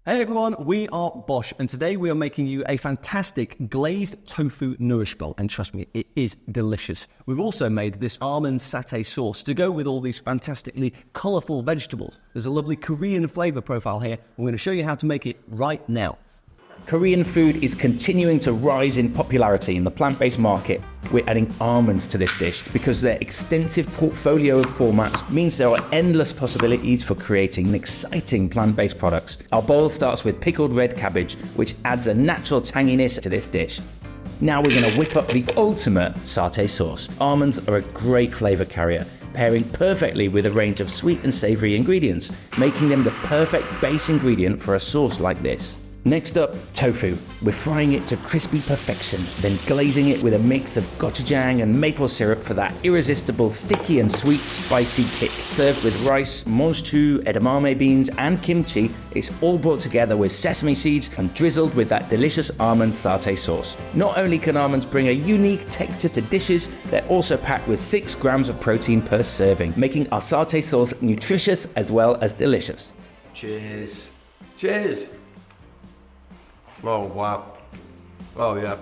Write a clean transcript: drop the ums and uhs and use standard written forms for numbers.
Hey everyone, we are BOSH, and today we are making you a fantastic glazed tofu nourish bowl, and trust me, it is delicious. We've also made this almond satay sauce to go with all these fantastically colourful vegetables. There's a lovely Korean flavour profile here. I'm going to show you how to make it right now. Korean food is continuing to rise in popularity in the plant-based market. We're adding almonds to this dish because their extensive portfolio of formats means there are endless possibilities for creating exciting plant-based products. Our bowl starts with pickled red cabbage, which adds a natural tanginess to this dish. Now we're going to whip up the ultimate satay sauce. Almonds are a great flavour carrier, pairing perfectly with a range of sweet and savoury ingredients, making them the perfect base ingredient for a sauce like this. Next up, tofu. We're frying it to crispy perfection, then glazing it with a mix of gochujang and maple syrup for that irresistible sticky and sweet spicy kick. Served with rice, monchu, edamame beans and kimchi, it's all brought together with sesame seeds and drizzled with that delicious almond satay sauce. Not only can almonds bring a unique texture to dishes, they're also packed with 6 grams of protein per serving, making our satay sauce nutritious as well as delicious. Cheers. Cheers. Oh, wow. Oh, yeah.